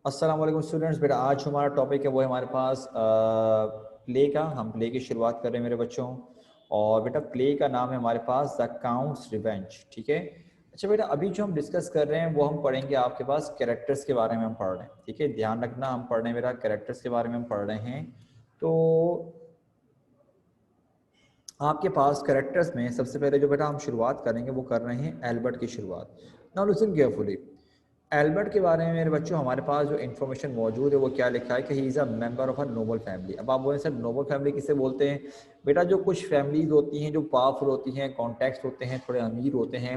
अस्सलाम वालेकुम स्टूडेंट्स। बेटा आज हमारा टॉपिक है वो है हमारे पास प्ले का। हम प्ले की शुरुआत कर रहे हैं मेरे बच्चों। और बेटा प्ले का नाम है हमारे पास द काउंट्स रिवेंज। ठीक है। अच्छा बेटा अभी जो हम डिस्कस कर रहे हैं वो हम पढ़ेंगे आपके पास कैरेक्टर्स के बारे में हम पढ़ रहे हैं। ठीक है, ध्यान रखना हम पढ़ रहे हैं मेरा कैरेक्टर्स के बारे में हम पढ़ रहे हैं। तो आपके पास कैरेक्टर्स में सबसे पहले जो बेटा हम शुरुआत करेंगे वो कर रहे हैं एल्बर्ट की शुरुआत। Now listen carefully. एल्बर्ट के बारे में मेरे बच्चों हमारे पास जो इन्फॉर्मेशन मौजूद है वो क्या लिखा है कि he is a member of a Nobel family. अब आप बोलें सर नोबल फैमिली किसे बोलते हैं? बेटा जो कुछ फैमिलीज होती हैं जो पावरफुल होती हैं, कॉन्टेक्स्ट होते हैं, थोड़े अमीर होते हैं,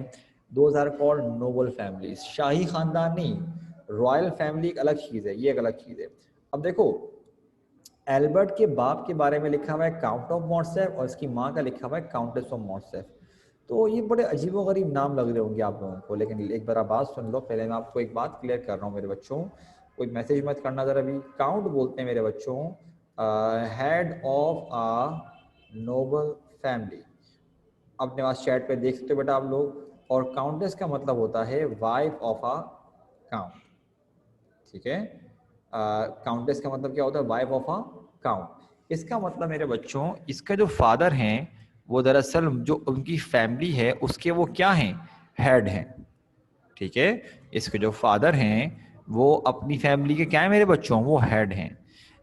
those are called noble families. शाही खानदान नहीं, रॉयल फैमिली एक अलग चीज़ है, ये एक अलग चीज़ है। अब देखो एल्बर्ट के बाप के बारे में लिखा हुआ है काउंट ऑफ मॉर्सेफ और इसकी माँ का लिखा हुआ है काउंटेस ऑफ मॉर्सेफ। तो ये बड़े अजीबोगरीब नाम लग रहे होंगे आप लोगों को, लेकिन एक बार आप बात सुन लो। पहले मैं आपको एक बात क्लियर कर रहा हूँ मेरे बच्चों, कोई मैसेज मत करना ज़रा भी। काउंट बोलते हैं मेरे बच्चों head of a noble family. अपने पास चैट पे देख सकते हो बेटा आप लोग। और काउंटेस का मतलब होता है वाइफ ऑफ आ काउंट। ठीक है, काउंटेस का मतलब क्या होता है? Wife of a count. इसका मतलब मेरे बच्चों इसका जो फादर हैं वो दरअसल जो उनकी फैमिली है उसके वो क्या हैं? हेड हैं। ठीक है, इसके जो फादर हैं वो अपनी फैमिली के क्या है मेरे बच्चों? वो हेड हैं।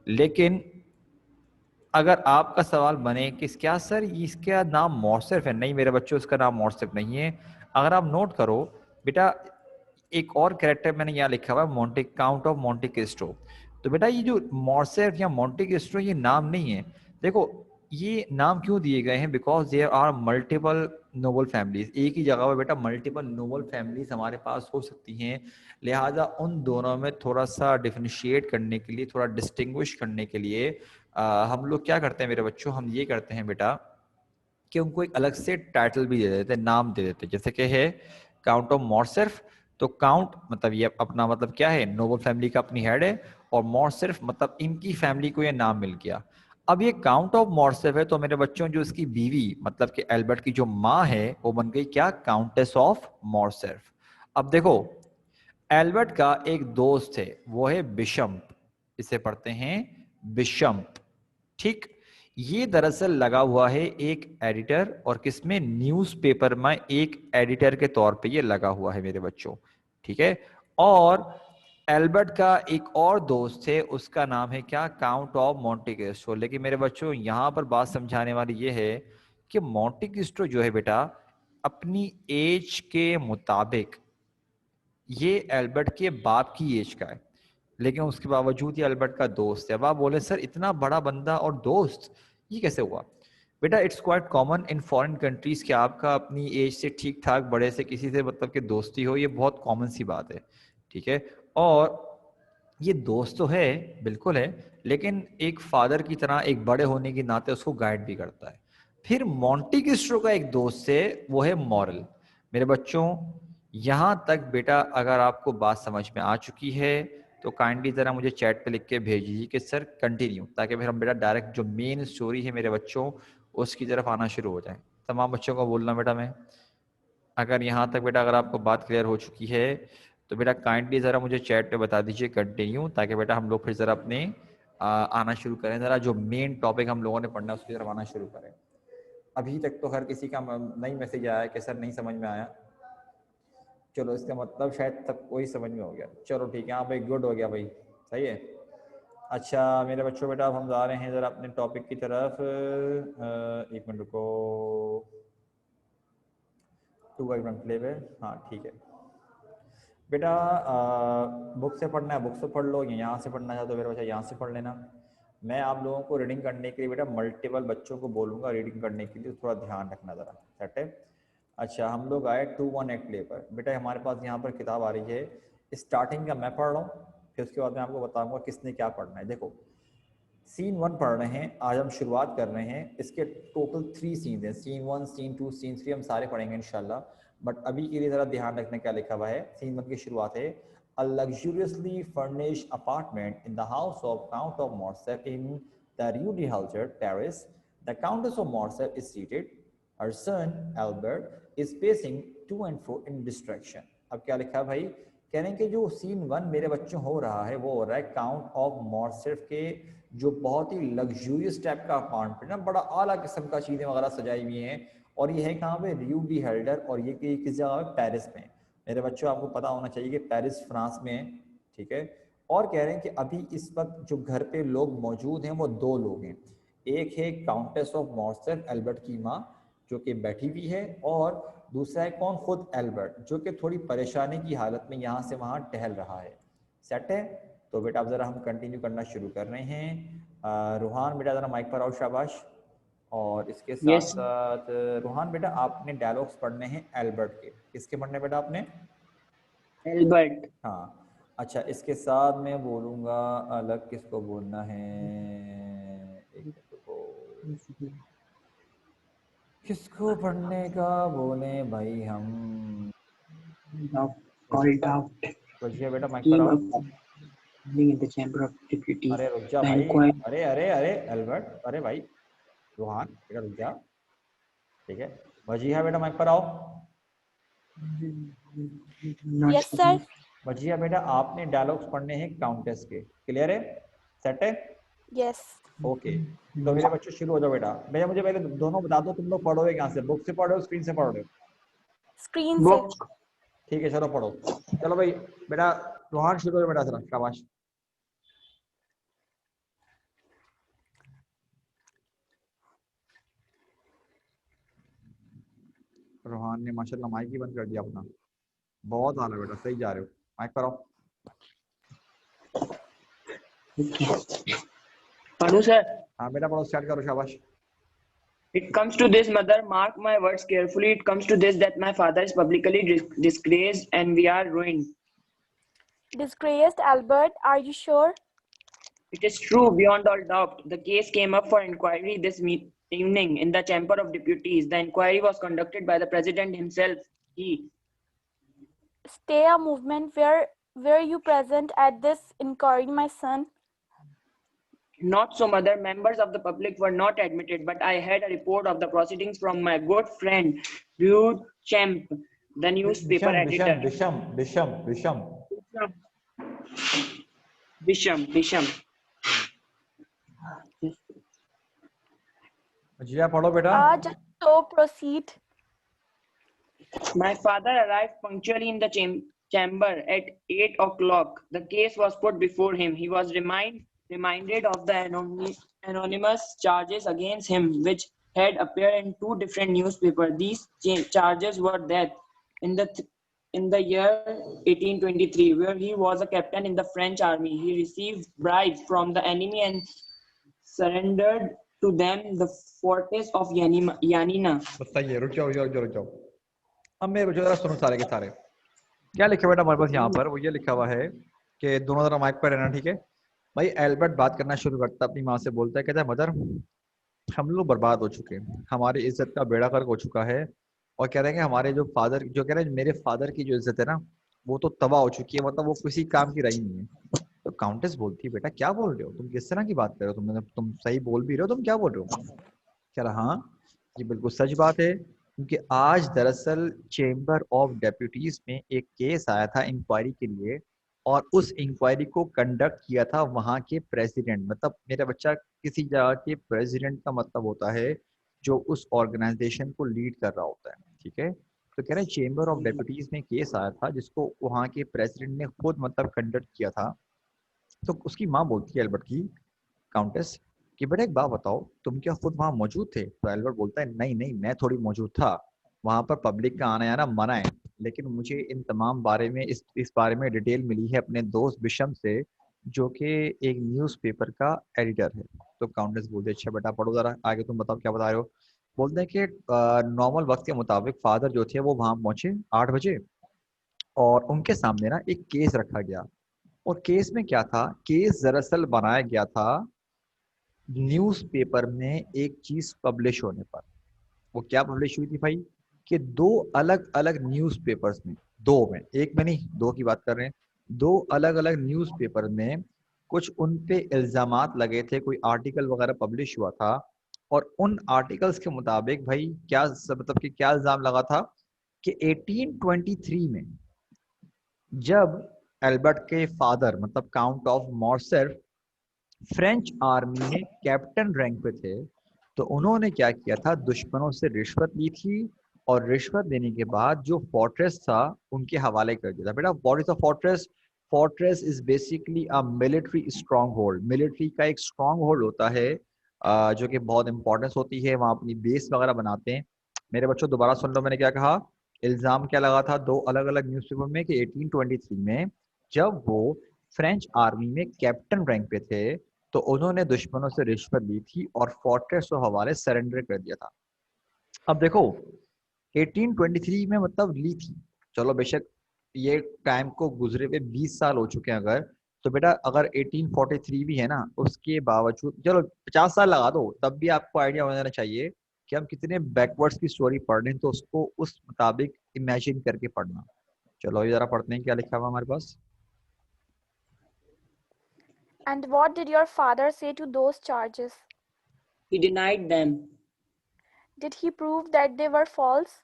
लेकिन अगर आपका सवाल बने कि क्या सर इसका नाम मॉर्सेफ है, नहीं मेरे बच्चों इसका नाम मॉर्सेफ नहीं है। अगर आप नोट करो बेटा, एक और कैरेक्टर मैंने यहाँ लिखा हुआ है Monte count of Monte Cristo. तो बेटा ये जो मॉर्सेफ या मोंटे क्रिस्टो ये नाम नहीं है। देखो ये नाम क्यों दिए गए हैं? Because there are multiple noble families. एक ही जगह पर बेटा मल्टीपल नोबल फैमिलीज हमारे पास हो सकती हैं। लिहाजा उन दोनों में थोड़ा सा डिफरेंशिएट करने के लिए, थोड़ा डिस्टिंग्विश करने के लिए हम लोग क्या करते हैं मेरे बच्चों? हम ये करते हैं बेटा कि उनको एक अलग से टाइटल भी दे देते हैं, नाम दे देते हैं। जैसे कि है काउंट ऑफ मॉर्सेफ, तो काउंट मतलब ये अपना मतलब क्या है? नोबल फैमिली का अपनी हेड है। और मॉर्सेफ मतलब इनकी फैमिली को ये नाम मिल गया। अब ये काउंट ऑफ मॉर्सेफ है तो मेरे बच्चों जो इसकी बीवी मतलब कि एल्बर्ट की जो माँ है वो बन गई क्या? Countess of Morcerf. अब देखो एल्बर्ट का एक दोस्त है वो है बिशम्प। इसे पढ़ते हैं बिशम्प। ठीक, ये दरअसल लगा हुआ है एक एडिटर, और किसमें? न्यूज़पेपर में एक एडिटर के तौर पे ये लगा हुआ है मेरे बच्चों। ठीक है। और एल्बर्ट का एक और दोस्त है उसका नाम है क्या? Count of Monte Cristo. लेकिन मेरे बच्चों यहां पर बात समझाने वाली ये है कि मोंटे क्रिस्टो जो है बेटा अपनी एज के मुताबिक ये एल्बर्ट के बाप की एज का है, लेकिन उसके बावजूद ये एल्बर्ट का दोस्त है। अब आप बोले सर इतना बड़ा बंदा और दोस्त, ये कैसे हुआ? बेटा it's quite common in foreign countries कि आपका अपनी एज से ठीक ठाक बड़े से किसी से मतलब कि दोस्ती हो, ये बहुत कॉमन सी बात है। ठीक है। और ये दोस्त तो है, बिल्कुल है, लेकिन एक फादर की तरह एक बड़े होने के नाते उसको गाइड भी करता है। फिर मोंटी क्रिस्टो का एक दोस्त है वो है मॉरल। मेरे बच्चों यहां तक बेटा अगर आपको बात समझ में आ चुकी है तो काइंडली जरा मुझे चैट पे लिख के भेज दीजिए कि सर कंटिन्यू, ताकि फिर हम बेटा डायरेक्ट जो मेन स्टोरी है मेरे बच्चों उसकी तरफ आना शुरू हो जाए। तमाम बच्चों को बोलना बेटा मैं, अगर यहाँ तक बेटा अगर आपको बात क्लियर हो चुकी है तो बेटा काइंडली ज़रा मुझे चैट पे बता दीजिए कंटिन्यू, ताकि बेटा हम लोग फिर ज़रा अपने आना शुरू करें, ज़रा जो मेन टॉपिक हम लोगों ने पढ़ना है उसकी तरफ आना शुरू करें। अभी तक तो हर किसी का नई मैसेज आया है कि सर नहीं समझ में आया। चलो इसका मतलब शायद तक कोई समझ में हो गया। चलो ठीक है, हाँ भाई गुड हो गया भाई, सही है। अच्छा मेरे बच्चों बेटा अब हम जा रहे हैं ज़रा अपने टॉपिक की तरफ। एक मिनट रुको, टू आई प्ले पे, हाँ ठीक है। बेटा बुक से पढ़ना है बुक से पढ़ लो, या यहाँ से पढ़ना चाहते हो मेरे बच्चा यहाँ से पढ़ लेना। मैं आप लोगों को रीडिंग करने के लिए बेटा मल्टीपल बच्चों को बोलूँगा रीडिंग करने के लिए, थोड़ा ध्यान रखना ज़रा, सेट है। अच्छा हम लोग आए 218 प्ले पर। बेटा हमारे पास यहाँ पर किताब आ रही है, स्टार्टिंग का मैं पढ़ रहा हूँ, फिर उसके बाद मैं आपको बताऊँगा किसने क्या पढ़ना है। देखो सीन 1 पढ़ रहे हैं, आज हम शुरुआत कर रहे हैं। इसके टोटल 3 सीन हैं, सीन 1 सीन 2 सीन 3, हम सारे पढ़ेंगे इंशाल्लाह। बट अभी के लिए ज़रा ध्यान रखने क्या लिखा हुआ है। सीन 1 की शुरुआत है, a luxuriously furnished apartment in the house of count of Morcerf in the Rue de Halter, Paris. The Countess of Morcerf is seated. Her son Albert is pacing to and fro in distraction. अब क्या लिखा है भाई? कह रहे हैं कि जो सीन 1 मेरे बच्चों हो रहा है वो हो रहा है काउंट ऑफ मॉर्सिफ के जो बहुत ही लग्जूरियस टाइप का अपार्टमेंट ना, बड़ा आला किस्म का चीज़ें वगैरह सजाई हुई हैं, और ये है कहाँ पे, रियू बी हेल्डर, और ये किस जगह है, पेरिस में। मेरे बच्चों आपको पता होना चाहिए कि पेरिस फ्रांस में है, ठीक है। और कह रहे हैं कि अभी इस वक्त जो घर पे लोग मौजूद हैं वो 2 लोग हैं, एक है काउंटेस ऑफ मॉर्सिफ एल्बर्ट की माँ जो कि बैठी हुई है, और दूसरा है कौन, खुद एल्बर्ट जो कि थोड़ी परेशानी की हालत में यहाँ से वहाँ टहल रहा है। सेट है। तो बेटा अब ज़रा हम कंटिन्यू करना शुरू कर रहे हैं। रूहान बेटा ज़रा माइक पर आओ, शाबाश। और इसके साथ Yes, साथ रूहान बेटा आपने डायलॉग्स पढ़ने हैं एल्बर्ट के, किसके पढ़ने बेटा आपने? Albert. हाँ अच्छा, इसके साथ मैं बोलूँगा अलग किसको बोलना है, एक मिनट रुको, किसको पढ़ने का बोले भाई हम? Of called out रजिया बेटा माइक पर scheme आओ। of funding in the Chamber of Deputies. अरे रुक जा The भाई, inquiry अरे अरे अरे एल्बर्ट, अरे भाई रूहान बेटा रुक जा, ठीक है। वजीहा बेटा माइक पर आओ। not yes sir. वजीहा बेटा आपने डायलॉग्स पढ़ने हैं काउंटेस के, क्लियर है, सेट है, यस। ओके। तो मेरे बच्चों शुरू हो जाओ बेटा। भैया मुझे पहले दोनों बता दो, तुम लोग पढ़ोगे कहाँ से, बुक से पढ़ रहे हो स्क्रीन से पढ़ रहे हो? स्क्रीन से। book. ठीक है चलो पढ़ो। चलो भाई बेटा रूहान शुरू हो बेटा, जरा शाबाश। रूहान ने माशाल्लाह माइक ही बंद कर दिया अपना, बहुत आला बेटा, सही जा रहे हो, माइक पर आओ। Okay. Panu sir, हाँ बेटा पढ़ो, स्टार्ट करो, शाबाश। it comes to this, mother, mark my words carefully. It comes to this that my father is publicly disgraced and we are ruined. Disgraced Albert, are you sure? It is true beyond all doubt. The case came up for inquiry this evening in the Chamber of Deputies. The inquiry was conducted by the President himself. He. Stay a movement. Were you present at this inquiry, my son? Not so, mother. Members of the public were not admitted, but I had a report of the proceedings from my good friend, Rude Champ, the newspaper editor. विषम Bisham. जिया पढ़ो बेटा। So proceed. My father arrived punctually in the chamber at 8 o'clock. The case was put before him. He was reminded of the anonymous charges against him, which had appeared in 2 different newspapers. These charges were that in the year 1823, where he was a captain in the French army, he received bribes from the enemy and surrendered to them the fortress of Yanina. बताइए, रुक जाओ। अब मैं रुक जरा सुनो सारे के सारे। क्या लिखा बेटा हमारे पास यहाँ पर, वो ये लिखा हुआ है कि दोनों जरा माइक पर रहना, ठीक है भाई। एल्बर्ट बात करना शुरू करता है, अपनी माँ से बोलता है, कहता है मदर हम लोग बर्बाद हो चुके हैं, हमारी इज्जत का बेड़ा गर्क हो चुका है, और कह रहे हैं कि हमारे जो फादर, जो कह रहे हैं मेरे फादर की जो इज्जत है ना वो तो तबाह हो चुकी है, मतलब वो किसी काम की रही नहीं है। तो काउंटेस बोलती है बेटा क्या बोल रहे हो तुम, किस तरह की बात कर रहे हो, तुम सही बोल भी रहे हो, तुम क्या बोल रहे हो? कह रहा हाँ ये बिल्कुल सच बात है, क्योंकि आज दरअसल चेंबर ऑफ डेप्यूटीज में एक केस आया था इंक्वायरी के लिए, और उस इंक्वायरी को कंडक्ट किया था वहाँ के प्रेसिडेंट, मतलब मेरा बच्चा किसी जगह के प्रेसिडेंट का मतलब होता है जो उस ऑर्गेनाइजेशन को लीड कर रहा होता है, ठीक है। तो कह रहे हैं चेंबर ऑफ डेप्यूटीज में केस आया था जिसको वहाँ के प्रेसिडेंट ने खुद मतलब कंडक्ट किया था। तो उसकी माँ बोलती है एल्बर्ट की, काउंटेस, कि बेटा एक बात बताओ तुम क्या खुद वहां मौजूद थे? तो एल्बर्ट बोलता है नहीं मैं थोड़ी मौजूद था, वहां पर पब्लिक का आना जाना मना है, लेकिन मुझे इन तमाम बारे में इस बारे में डिटेल मिली है अपने दोस्त बिशम से, जो कि एक न्यूज़पेपर का एडिटर है। तो काउंटेस बोलते अच्छा बेटा पढ़ो जरा आगे, तुम बताओ क्या बता रहे हो। बोलते हैं कि नॉर्मल वक्त के मुताबिक फादर जो थे वो वहां पहुंचे 8 बजे, और उनके सामने ना एक केस रखा गया, और केस में क्या था, केस दरअसल बनाया गया था न्यूज़पेपर में एक चीज पब्लिश होने पर। वो क्या पब्लिश हुई थी भाई, कि 2 अलग अलग न्यूज़पेपर्स में, 2 में, एक में नहीं 2 की बात कर रहे हैं, 2 अलग अलग न्यूज़पेपर में कुछ उन पे इल्जामात लगे थे, कोई आर्टिकल वगैरह पब्लिश हुआ था, और उन आर्टिकल्स के मुताबिक भाई क्या मतलब कि क्या इल्जाम लगा था कि 1823 में जब एल्बर्ट के फादर मतलब काउंट ऑफ मॉर्सेफ फ्रेंच आर्मी में कैप्टन रैंक पे थे, तो उन्होंने क्या किया था, दुश्मनों से रिश्वत ली थी और रिश्वत देने के बाद जो फोर्ट्रेस था उनके हवाले कर दिया था। बेटा what is a fortress? Fortress is basically a military strong hold. Military का एक स्ट्रॉन्ग होल्ड होता है जो कि बहुत इंपॉर्टेंस होती है, वहाँ अपनी बेस वगैरह बनाते हैं। मेरे बच्चों दोबारा सुन लो मैंने क्या कहा। इल्जाम क्या लगा था दो अलग अलग न्यूज़पेपर में कि 1823 में जब वो फ्रेंच आर्मी में कैप्टन रैंक पे थे तो उन्होंने दुश्मनों से रिश्वत ली थी और फोर्ट्रेस को हवाले सरेंडर कर दिया था। अब देखो 1823 में मतलब ली थी, चलो बेशक ये टाइम को गुजरे हुए 20 साल हो चुके हैं अगर, तो बेटा अगर 1843 भी है ना उसके बावजूद चलो 50 साल लगा दो, तब भी आपको आइडिया हो जाना चाहिए कि हम कितने बैकवर्ड्स की स्टोरी पढ़ रहे हैं, तो उसको उस मुताबिक इमेजिन करके पढ़ना। चलो ये जरा पढ़ते हैं क्या लिखा हुआ हमारे पास। And what did your father say to those charges? He denied them. Did he prove that they were false?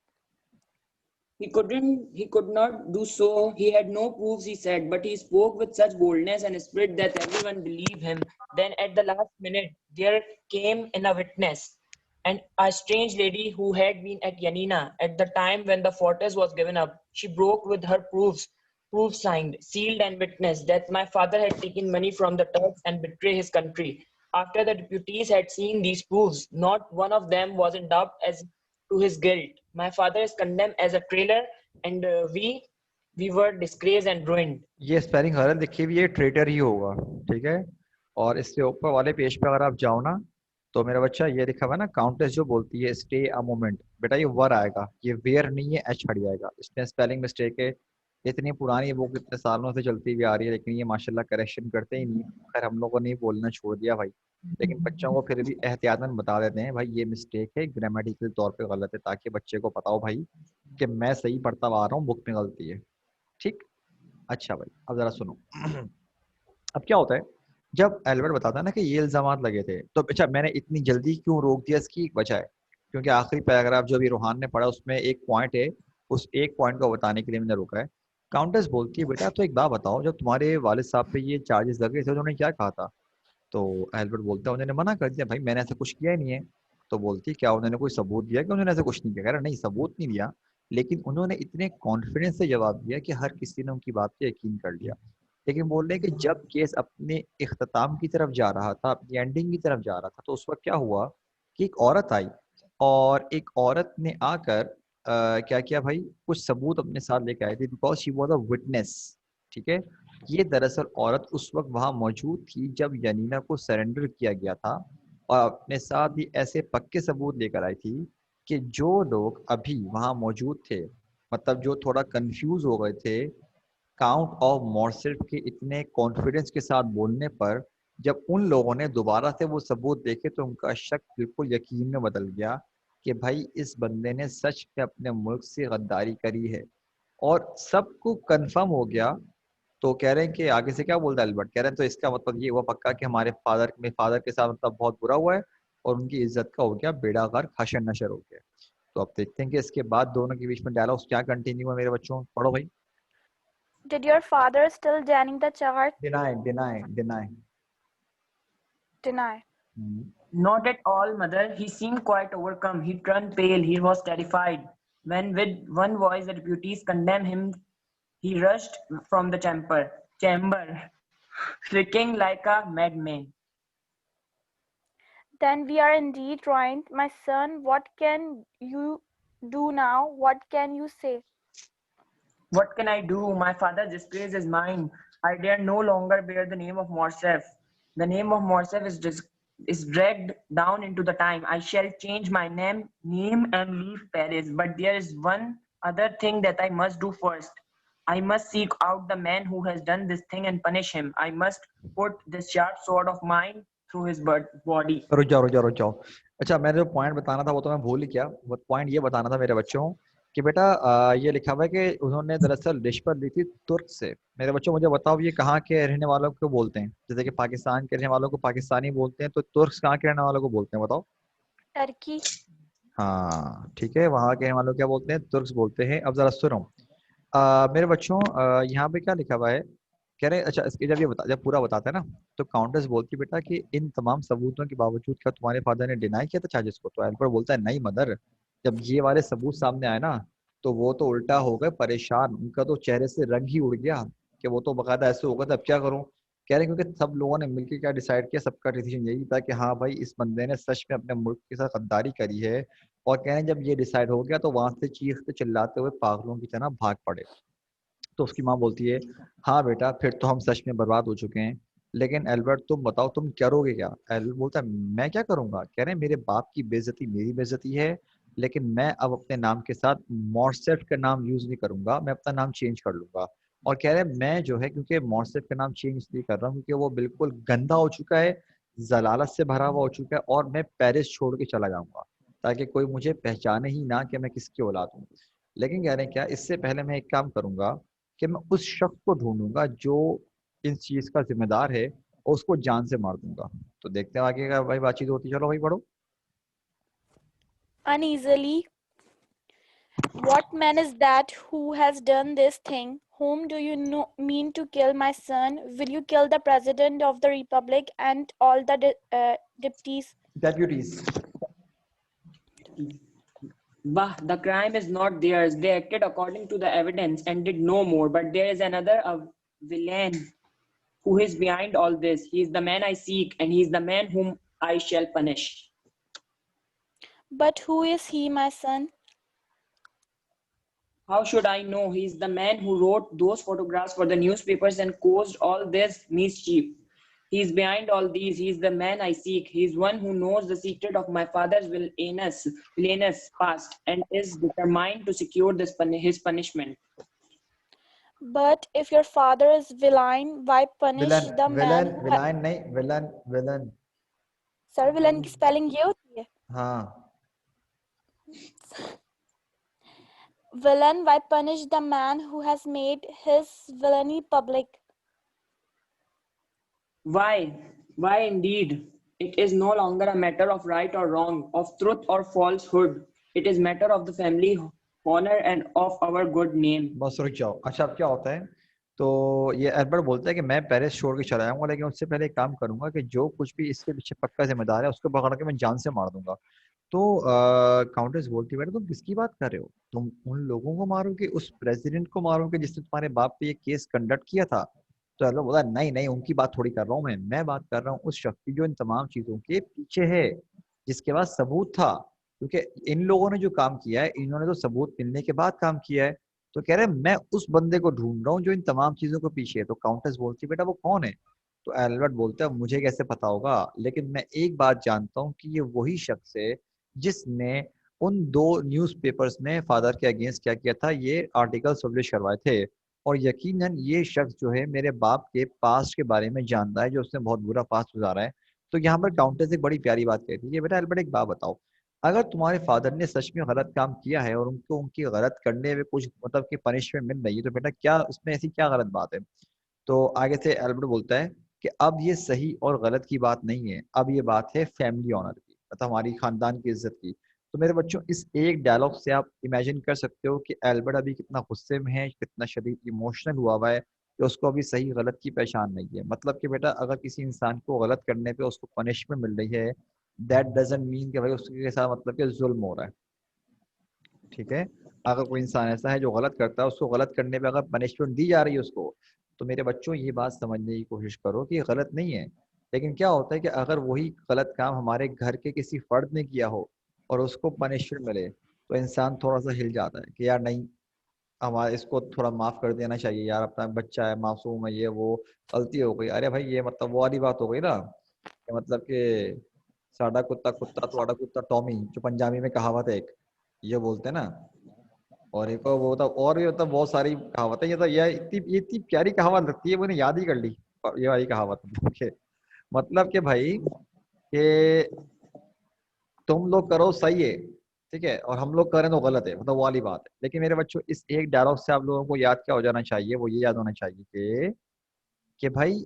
He could not do so. He had no proofs, he said, but he spoke with such boldness and spirit that everyone believed him. Then at the last minute, there came in a witness, and a strange lady who had been at Yanina at the time when the fortress was given up. She broke with her proof signed, sealed, and witnessed that my father had taken money from the Turks and betrayed his country. After the deputies had seen these proofs, not one of them was in doubt as to his guilt. My father is condemned as a traitor, and we were disgraced and ruined. ये spelling गलत लिखी हुई है, traitor ही होगा, ठीक है। और इससे ऊपर वाले पेज पे अगर आप जाओ ना तो मेरा बच्चा ये लिखा हुआ है ना, काउंटेस जो बोलती है स्टे अ मोमेंट, बेटा ये वर आएगा, ये वेयर नहीं है, एच हट जाएगा, इसमें स्पेलिंग मिस्टेक है। इतनी पुरानी बुक इतने सालों से चलती हुई आ रही है लेकिन ये माशाल्लाह करेक्शन करते ही नहीं। खैर हम लोगों ने बोलना छोड़ दिया भाई, लेकिन बच्चों को फिर भी एहतियातन बता देते हैं भाई ये मिस्टेक है, ग्रामेटिकल तौर पे गलत है, ताकि बच्चे को पता हो भाई कि मैं सही पढ़ता आ रहा हूँ, बुक में गलती है। ठीक, अच्छा भाई अब जरा सुनो। अब क्या होता है जब एल्बर्ट बताता है ना कि ये इल्जामात लगे थे, तो अच्छा मैंने इतनी जल्दी क्यों रोक दिया, इसकी एक वजह है, क्योंकि आखिरी पैराग्राफ जो अभी रोहान ने पढ़ा उसमें एक पॉइंट है, उस एक पॉइंट को बताने के लिए मैंने रोका है। काउंटेस बोलती है बेटा तो एक बात बताओ, जब तुम्हारे वालिद साहब पे ये चार्जेस लगे थे उन्होंने क्या कहा था? तो एल्बर्ट बोलता है उन्होंने मना कर दिया, भाई मैंने ऐसा कुछ किया ही नहीं है। तो बोलती है क्या उन्होंने कोई सबूत दिया कि उन्होंने ऐसा कुछ नहीं किया? कह रहा नहीं सबूत नहीं दिया, लेकिन उन्होंने इतने कॉन्फिडेंस से जवाब दिया कि हर किसी ने उनकी बात पे यकीन कर लिया। लेकिन बोल रहे हैं कि जब केस अपने इख्तिताम की तरफ जा रहा था, अपनी एंडिंग की तरफ जा रहा था, तो उस वक्त क्या हुआ कि एक औरत आई और एक औरत ने आकर क्या किया भाई, कुछ सबूत अपने साथ लेके आई थी, because she was a witness. ठीक है, ये दरअसल औरत उस वक्त वहां मौजूद थी जब यनीना को सरेंडर किया गया था, और अपने साथ ही ऐसे पक्के सबूत लेकर आई थी कि जो लोग अभी वहां मौजूद थे, मतलब जो थोड़ा कंफ्यूज हो गए थे काउंट ऑफ मॉर्सेफ के इतने कॉन्फिडेंस के साथ बोलने पर, जब उन लोगों ने दोबारा से वो सबूत देखे तो उनका शक बिल्कुल यकीन में बदल गया कि भाई इस बंदे ने सच में अपने मुल्क से गद्दारी करी है, और सबको कंफर्म हो गया। तो कह रहे हैं कि आगे से क्या बोलता है एल्बर्ट, कह रहे हैं तो इसका मतलब ये हुआ पक्का कि हमारे फादर के साथ मतलब बहुत बुरा हुआ है और उनकी इज्जत का हो गया बेड़ा गर्क, हशर नशर हो गया। तो अब देखते हैं कि इसके बाद दोनों के बीच में डायलॉग क्या कंटिन्यू है। मेरे बच्चों पढ़ो भाई। Did your father still denying the charge? Deny deny deny. Deny. Not at all, mother. He seemed quite overcome. He turned pale. He was terrified. When with one voice the deputies condemned him, he rushed from the chamber, shrieking like a madman. Then we are indeed ruined. My son, what can you do now? What can you say? What can I do? My father's disgrace is mine. I dare no longer bear the name of Morcerf. The name of Morcerf is dragged down into the time. I shall change my name and leave Paris. But there is one other thing that I must do first. I must seek out the man who has done this thing and punish him. I must put this sharp sword of mine through his body. रुक जाओ। अच्छा मैंने जो point बताना था वो तो मैं भूल ही गया। वो पॉइंट ये बताना था मेरे बच्चों कि बेटा ये लिखा हुआ है कि उन्होंने दरअसल रिश्वत ली थी तुर्क से। मेरे बच्चों मुझे बताओ ये कहाँ के रहने वालों को बोलते हैं? जैसे कि पाकिस्तान के रहने वालों को पाकिस्तानी बोलते हैं, तो तुर्क कहाँ के रहने वालों को बोलते हैं बताओ? Turkey. हाँ ठीक है, वहाँ के रहने वालों को क्या बोलते हैं? तुर्क्स बोलते हैं। अब जरा सुनो, मेरे बच्चों यहाँ पे क्या लिखा हुआ है, कह रहे अच्छा इसके जब ये बता जब पूरा बताता है ना, तो काउंटेस बोलती है बेटा कि इन तमाम सबूतों के बावजूद क्या तुम्हारे फादर ने डिनाई किया था चार्जेस को? तो एल्बर्ट बोलता है नहीं मदर, जब ये वाले सबूत सामने आए ना तो वो तो उल्टा हो गए परेशान, उनका तो चेहरे से रंग ही उड़ गया कि वो तो बकायदा ऐसे होगा, तब क्या करूं? कह रहे क्योंकि सब लोगों ने मिलकर क्या डिसाइड किया, सबका डिसीजन यही था कि हाँ भाई इस बंदे ने सच में अपने मुल्क के साथ गद्दारी करी है। और कह रहे हैं जब ये डिसाइड हो गया तो वहां से चीखते चिल्लाते हुए पागलों की तरह भाग पड़े। तो उसकी माँ बोलती है हाँ बेटा फिर तो हम सच में बर्बाद हो चुके हैं, लेकिन एल्बर्ट तुम बताओ तुम करोगे क्या? एल्बर्ट बोलता है मैं क्या करूंगा, कह रहे हैं मेरे बाप की बेइज्जती मेरी बेइज्जती है, लेकिन मैं अब अपने नाम के साथ मॉर्सेफ का नाम यूज नहीं करूंगा, मैं अपना नाम चेंज कर लूंगा। और कह रहे हैं मैं जो है क्योंकि मॉर्सेफ का नाम चेंज इसलिए कर रहा हूँ क्योंकि वो बिल्कुल गंदा हो चुका है, जलालत से भरा हुआ हो चुका है, और मैं पेरिस छोड़ के चला जाऊंगा ताकि कोई मुझे पहचाने ही ना कि मैं किसकी औलाद हूँ। लेकिन कह रहे हैं क्या इससे पहले मैं एक काम करूंगा कि मैं उस शख्स को ढूंढूंगा जो इस चीज का जिम्मेदार है और उसको जान से मार दूंगा। तो देखते हैं आगे का भाई बातचीत होती, चलो भाई पढ़ो। Uneasily, what man is that who has done this thing? Whom do you mean to kill, my son? Will you kill the president of the republic and all the deputies? Deputies. Bah, the crime is not theirs. They acted according to the evidence and did no more. But there is another, a villain, who is behind all this. He is the man I seek, and he is the man whom I shall punish. But who is he, my son? How should I know? He is the man who wrote those photographs for the newspapers and caused all this mischief. He is behind all these. He is the man I seek. He is one who knows the secret of my father's villainous past and is determined to secure his punishment. But if your father is villain, why punish villain the man villain who विलाइन नहीं, villain villain. Sir villain की spelling ये होती है? हाँ Villain, why punish the man who has made his villainy public? Why? Why indeed? It is no longer a matter of right or wrong, of truth or falsehood. It is matter of the family honor and of our good name. बस रुक जाओ। अच्छा अब क्या होता है, तो ये एल्बर्ट बोलता है कि मैं पेरिस छोड़ के चला जाऊंगा, लेकिन उससे पहले एक काम करूंगा कि जो कुछ भी इसके पीछे पक्का जिम्मेदार है उसको पकड़ के मैं जान से मार दूंगा। तो काउंटेस बोलती है बेटा तुम किसकी बात कर रहे हो, तुम उन लोगों को मारोगे, उस प्रेसिडेंट को मारोगे जिसने तुम्हारे बाप पे ये केस कंडक्ट किया था? तो एल्बर्ट बोला नहीं नहीं उनकी बात थोड़ी कर रहा हूँ मैं बात कर रहा हूँ उस शख्स की जो इन तमाम चीजों के पीछे है, जिसके पास सबूत था। क्योंकि इन लोगों ने जो काम किया है इन्होंने तो सबूत मिलने के बाद काम किया है। तो कह रहे हैं मैं उस बंदे को ढूंढ रहा हूँ जो इन तमाम चीजों के पीछे है। तो काउंटेस बोलती है बेटा वो कौन है? तो एल्बर्ट बोलता है मुझे कैसे पता होगा, लेकिन मैं एक बात जानता हूँ कि ये वही शख्स है जिसने उन दो न्यूज़पेपर्स में फादर के अगेंस्ट क्या किया था, ये आर्टिकल्स पब्लिश करवाए थे। और यकीनन ये शख्स जो है मेरे बाप के पास्ट के बारे में जानता है, जो उसने बहुत बुरा पास्ट गुजारा है। तो यहाँ पर काउंटेस एक बड़ी प्यारी बात कहती है, बेटा एल्बर्ट एक बात बताओ, अगर तुम्हारे फादर ने सच में गलत काम किया है और उनको उनकी गलत करने में कुछ मतलब की पनिशमेंट मिल रही है, तो बेटा क्या उसमें ऐसी क्या गलत बात है? तो आगे से एल्बर्ट बोलता है कि अब ये सही और गलत की बात नहीं है, अब ये बात है फैमिली ऑनर की, मतलब हमारी खानदान की इज्जत की। तो मेरे बच्चों इस एक डायलॉग से आप इमेजिन कर सकते हो कि एल्बर्ट अभी कितना गुस्से में है, कितना शदीद इमोशनल हुआ हुआ है कि उसको अभी सही गलत की पहचान नहीं है। मतलब कि बेटा अगर किसी इंसान को गलत करने पे उसको पनिशमेंट मिल रही है, दैट डजंट मीन कि भाई उसके साथ मतलब कि जुल्म हो रहा है। ठीक है, अगर कोई इंसान ऐसा है जो गलत करता है, उसको गलत करने पे अगर पनिशमेंट दी जा रही है उसको, तो मेरे बच्चों ये बात समझने की कोशिश करो कि ये गलत नहीं है। लेकिन क्या होता है कि अगर वही गलत काम हमारे घर के किसी फर्द ने किया हो और उसको पनिशमेंट मिले, तो इंसान थोड़ा सा हिल जाता है कि यार नहीं, हमारे इसको थोड़ा माफ कर देना चाहिए यार, अपना बच्चा है, मासूम है, ये वो गलती हो गई। अरे भाई ये मतलब वो वाली बात हो गई ना कि मतलब कि साडा कुत्ता कुत्ता तुम्हारा कुत्ता टॉमी, जो पंजाबी में कहावत है एक, ये बोलते हैं ना। और एक और वो मतलब और भी मतलब बहुत सारी कहावत है, ये तो ये इतनी प्यारी कहावत लगती है, मैंने याद ही कर ली। और ये वाली कहावत ओके, मतलब कि भाई कि तुम लोग करो सही है, ठीक है, और हम लोग करें तो गलत है, मतलब वो वाली बात है। लेकिन मेरे बच्चों इस एक डायलॉग से आप लोगों को याद क्या हो जाना चाहिए, वो ये याद होना चाहिए कि भाई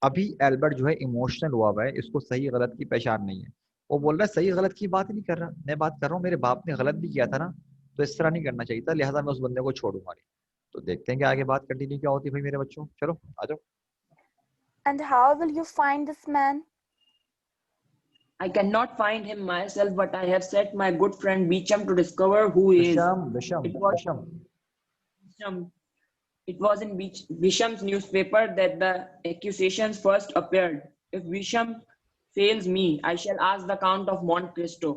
अभी एल्बर्ट जो है इमोशनल हुआ हुआ है, इसको सही गलत की पहचान नहीं है। वो बोल रहा है सही गलत की बात नहीं कर रहा, मैं बात कर रहा हूँ मेरे बाप ने गलत भी किया था ना, तो इस तरह नहीं करना चाहिए था, लिहाजा मैं उस बंदे को छोड़ूंगा नहीं। तो देखते हैं कि आगे बात कंटिन्यू क्या होती है भाई मेरे बच्चों। चलो आ जाओ। And how will you find this man? I cannot find him myself, but I have set my good friend Beecham to discover who he is. विषम विषम It was विषम Beecham. It was in Beecham's newspaper that the accusations first appeared. If Beecham fails me, I shall ask the Count of Monte Cristo.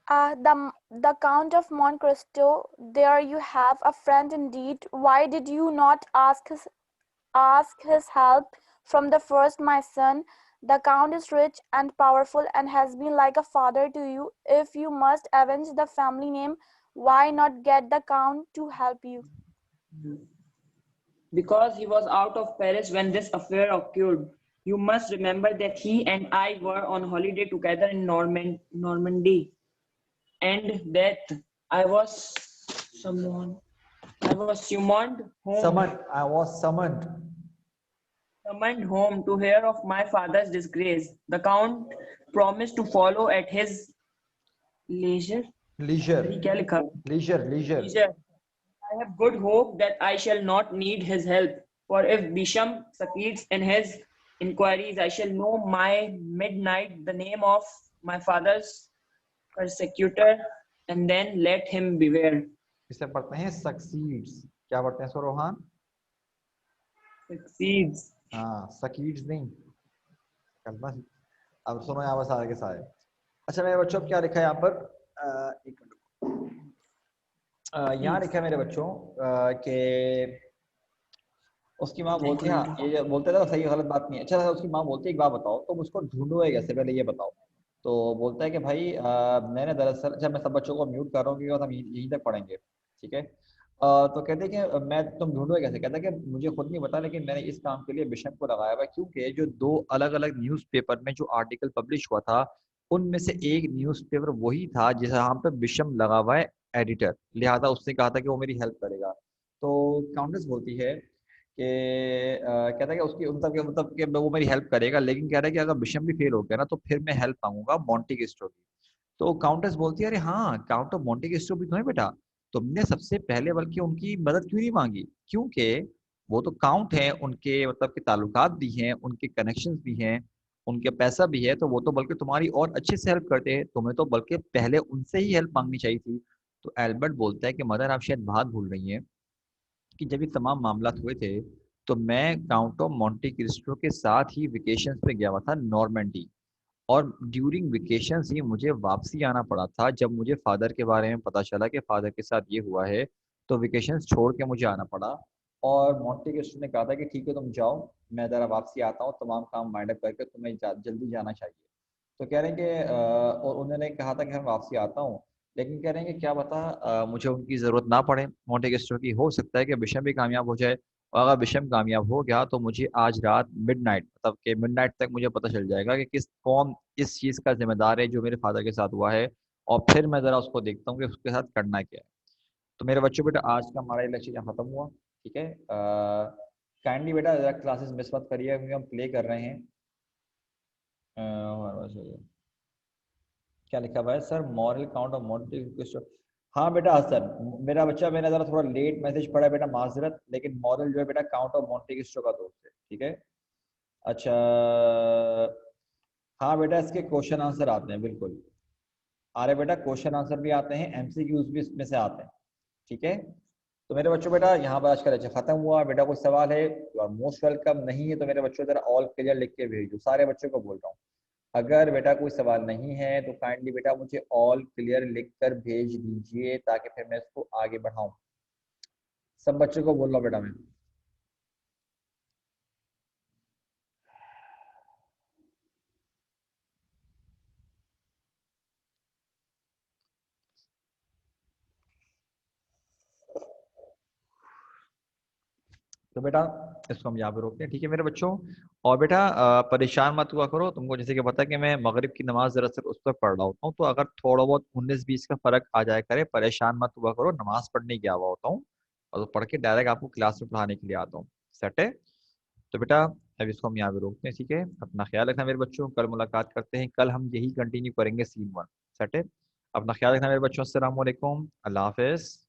The Count of Monte Cristo, there you have a friend indeed. Why did you not ask his help from the first, my son? The Count is rich and powerful and has been like a father to you. If you must avenge the family name, why not get the Count to help you? Because he was out of Paris when this affair occurred. You must remember that he and I were on holiday together in Normandy, and that I was summoned summon I was summoned summoned home to hear of my father's disgrace. The Count promised to follow at his leisure. Leisure ये क्या लिखा है? Leisure leisure Leisure. I have good hope that I shall not need his help, for if Bisham succeeds in his inquiries, I shall know by midnight the name of my father's persecutor, and then let him beware. इसे पढ़ते हैं succeeds. क्या पढ़ते हैं Rohan? Succeeds. हाँ succeeds नहीं, कल्पना। अब सुनो यहाँ पर सारे के सारे। अच्छा मेरे बच्चों क्या लिखा है यहाँ पर? एक मिनट। यहाँ लिखा है मेरे बच्चों कि उसकी माँ बोलती है, हाँ ये बोलते थे सही गलत बात नहीं है। अच्छा उसकी माँ बोलती है एक बात बताओ तुम उसको ढूंढोगे कैसे, पहले ये बताओ। तो बोलता है कि भाई मैंने दरअसल, अच्छा मैं सब बच्चों को म्यूट कर रहा हूँ क्योंकि हम यहीं तक पढ़ेंगे, ठीक है। तो कहते हैं कि मैं, तुम ढूंढोगे कैसे? कहता है कि मुझे खुद नहीं पता, लेकिन मैंने इस काम के लिए बिशप को लगाया हुआ है, क्योंकि जो दो अलग अलग न्यूज़पेपर में जो आर्टिकल पब्लिश हुआ था उनमें से एक न्यूज़पेपर वही था जहाँ पे बिशप लगा हुआ है एडिटर, लिहाजा उसने कहा था कि वो मेरी हेल्प करेगा। तो काउंटेस बोलती है कि कहता है कि उसकी मतलब कि वो मेरी हेल्प करेगा, लेकिन कह रहा है कि अगर बिशप भी फेल हो गया ना तो फिर मैं हेल्प मांगूंगा मोंटी क्रिस्टो की। तो काउंटेस बोलती है अरे हाँ काउंट ऑफ मोंटे क्रिस्टो भी तो है बेटा, तुमने सबसे पहले बल्कि उनकी मदद क्यों नहीं मांगी? क्योंकि वो तो काउंट है, उनके मतलब के ताल्लुकात भी हैं, उनके कनेक्शंस भी हैं, उनके पैसा भी है, तो वो तो बल्कि तुम्हारी और अच्छे से हेल्प करते हैं, तुम्हें तो बल्कि पहले उनसे ही हेल्प मांगनी चाहिए थी। तो एल्बर्ट बोलता है कि मदर आप शायद बात भूल रही हैं कि जब ये तमाम मामला हुए थे तो मैं काउंट ऑफ मोंटे क्रिस्टो के साथ ही वेकेशन पे गया हुआ था नॉर्मेंडी, और ड्यूरिंग वेकेशंस ही मुझे वापसी आना पड़ा था। जब मुझे फादर के बारे में पता चला कि फादर के साथ ये हुआ है तो वेकेशंस छोड़ के मुझे आना पड़ा, और मोंटे क्रिस्टो ने कहा था कि ठीक है तुम जाओ, मैं ज़रा वापसी आता हूँ, तमाम काम माइंड अप करके तुम्हें जल्दी जाना चाहिए। तो कह रहे हैं कि और उन्होंने कहा था कि हम वापसी आता हूँ, लेकिन कह रहे हैं कि क्या पता मुझे उनकी ज़रूरत ना पड़े मोंटे क्रिस्टो की, हो सकता है कि बिशप भी कामयाब हो जाए, और अगर बिशप कामयाब हो गया तो मुझे आज रात मिडनाइट मतलब कि मिडनाइट तक मुझे पता चल जाएगा कि कौन इस चीज़ का जिम्मेदार है जो मेरे फादर के साथ हुआ है, और फिर मैं ज़रा उसको देखता हूँ कि उसके साथ करना क्या है। तो मेरे बच्चों बेटा आज का हमारा लेक्चर यहाँ खत्म हुआ, ठीक है। काइंडली बेटा ज़रा क्लासेस मिस मत करिए क्योंकि हम प्ले कर रहे हैं। क्या लिखा हुआ है sir? Moral count of Monte Cristo. हाँ बेटा हसन, मेरा बच्चा मैंने जरा थोड़ा लेट मैसेज पढ़ा है बेटा, माजरत, लेकिन मॉरल जो है बेटा काउंट ऑफ मोंटे क्रिस्टो का दोस्त है, ठीक है। अच्छा हाँ बेटा इसके क्वेश्चन आंसर आते हैं बिल्कुल। अरे बेटा क्वेश्चन आंसर भी आते हैं, एमसीक्यूज भी इसमें से आते हैं, ठीक है। तो मेरे बच्चों बेटा यहाँ पर आज का लेक्चर खत्म हुआ। बेटा कोई सवाल है? You are most welcome. नहीं है तो मेरे बच्चों जरा ऑल क्लियर लिख के भेज दो, सारे बच्चों को बोल रहा हूँ। अगर बेटा कोई सवाल नहीं है तो काइंडली बेटा मुझे ऑल क्लियर लिख कर भेज दीजिए ताकि फिर मैं इसको आगे बढ़ाऊं। सब बच्चों को बोल रहा हूँ बेटा मैं। तो बेटा इसको हम यहाँ पे रोकते हैं, ठीक है मेरे बच्चों। और बेटा परेशान मत हुआ करो, तुमको जैसे कि पता है कि मैं मगरिब की नमाज दरअसल उस पर पढ़ रहा होता हूँ, तो अगर थोड़ा बहुत 19-20 का फर्क आ जाए करे, परेशान मत हुआ करो, नमाज पढ़ने गया हुआ होता हूँ और तो पढ़ के डायरेक्ट आपको क्लास में पढ़ाने के लिए आता हूँ। सेट है? तो बेटा अब इसको हम यहाँ पे रोकते हैं, ठीक है। अपना ख्याल रखना मेरे बच्चों, कल मुलाकात करते हैं, कल हम यही कंटिन्यू करेंगे सीन 1। सेट है? अपना ख्याल रखना मेरे बच्चों। अस्सलाम वालेकुम, अल्लाह हाफिज़।